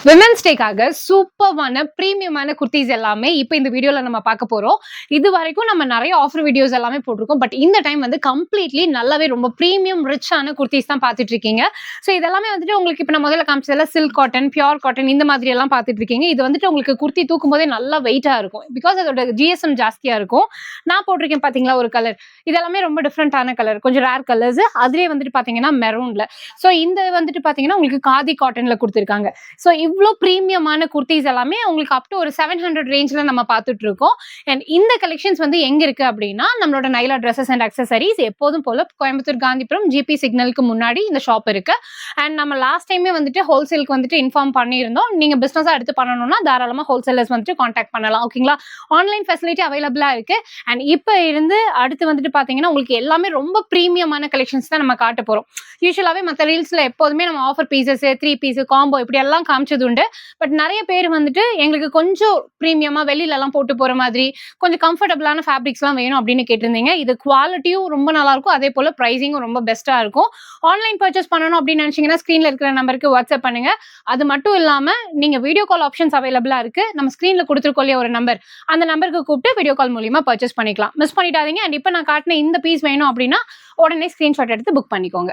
Women's டேக்காக சூப்பர்வான பிரீமியமான kurtis எல்லாமே இப்போ இந்த வீடியோல நம்ம பார்க்க போறோம். இது வரைக்கும் நம்ம நிறைய ஆஃபர் வீடியோஸ் எல்லாமே போட்டிருக்கோம். பட் இந்த டைம் வந்து கம்ப்ளீட்லி நல்லாவே ரொம்ப பிரீமியம் ரிச்சான குர்த்திஸ் தான் பார்த்துட்டு இருக்கீங்க. ஸோ இதெல்லாமே வந்துட்டு உங்களுக்கு இப்போ நான் முதல்ல காமிச்சதுல சில்க் காட்டன், பியூர் காட்டன் இந்த மாதிரி எல்லாம் பார்த்துட்டு இருக்கீங்க. இது வந்துட்டு உங்களுக்கு குர்த்தி தூக்கும் போதே நல்லா வெயிட்டா இருக்கும். பிகாஸ் அதோட ஜிஎஸ்எம் ஜாஸ்தியா இருக்கும். நான் போட்டிருக்கேன் பாத்தீங்களா ஒரு கலர். இதெல்லாமே ரொம்ப டிஃப்ரெண்டான கலர், கொஞ்சம் ரேர் கலர்ஸ். அதுலேயே வந்துட்டு பாத்தீங்கன்னா மெரூன்ல. ஸோ இந்த வந்துட்டு பாத்தீங்கன்னா உங்களுக்கு காதி காட்டன்ல கொடுத்துருக்காங்க. ஸோ இவ்வளோ ப்ரீமியமான குர்த்திஸ் எல்லாமே உங்களுக்கு அப் டு ஒரு 700 ரேஞ்சில் நம்ம பார்த்துட்டு இருக்கோம். அண்ட் இந்த கலெக்ஷன்ஸ் வந்து எங்க இருக்கு அப்படின்னா நம்மளோட நைலா ட்ரெஸ்ஸஸ் அண்ட் அக்சசரிஸ் எப்போதும் போல கோயம்புத்தூர் காந்திபுரம் ஜிபி சிக்னலுக்கு முன்னாடி இந்த ஷாப் இருக்கு. அண்ட் நம்ம லாஸ்ட் டைமே வந்துட்டு ஹோல்சேலுக்கு வந்துட்டு இன்ஃபார்ம் பண்ணியிருந்தோம். நீங்க பிசினஸா எடுத்து பண்ணணும்னா தாராளமா ஹோல்சேலர்ஸ் வந்துட்டு கான்டாக்ட் பண்ணலாம். ஓகேங்களா? ஆன்லைன் ஃபெசிலிட்டி அவைலபிளா இருக்கு. அண்ட் இப்போ இருந்து அடுத்து வந்துட்டு பாத்தீங்கன்னா உங்களுக்கு எல்லாமே ரொம்ப ப்ரீமியமான கலெக்ஷன்ஸ் தான் நம்ம காட்ட போறோம். யூஸ்வலாவே மற்ற ரீல்ஸ்ல எப்போதுமே நம்ம ஆஃபர் பீசஸ், 3 பீஸ் காம்போ இப்படி எல்லாம் காமிச்சது உண்டு. பட் நிறைய பேர் வந்துட்டு எங்களுக்கு கொஞ்சம் பிரீமியமா வெளியில எல்லாம் போட்டு போற மாதிரி கொஞ்சம் கம்ஃபர்டபுளான ஃபேப்ரிக்ஸ் எல்லாம் வேணும் அப்படின்னு கேட்டிருந்தீங்க. இது குவாலிட்டியும் ரொம்ப நல்லா இருக்கும், அதே போல பிரைசிங்கும் ரொம்ப பெஸ்டா இருக்கும். ஆன்லைன் பர்ச்சேஸ் பண்ணணும் அப்படின்னு நினைச்சீங்கன்னா ஸ்கிரீன்ல இருக்கிற நம்பருக்கு வாட்ஸ்அப் பண்ணுங்க. அது மட்டும் இல்லாம நீங்க வீடியோ கால் ஆப்ஷன்ஸ் அவைலபிளா இருக்கு. நம்ம ஸ்கிரீன்ல கொடுத்துருக்கோம் இல்லையா ஒரு நம்பர், அந்த நம்பருக்கு கூப்பிட்டு வீடியோ கால் மூலியமா பர்ச்சேஸ் பண்ணிக்கலாம். மிஸ் பண்ணிட்டாதீங்க. அண்ட் இப்போ நான் காட்டின இந்த பீஸ் வேணும் அப்படின்னா உடனே ஸ்கிரீன்ஷாட் எடுத்து புக் பண்ணிக்கோங்க.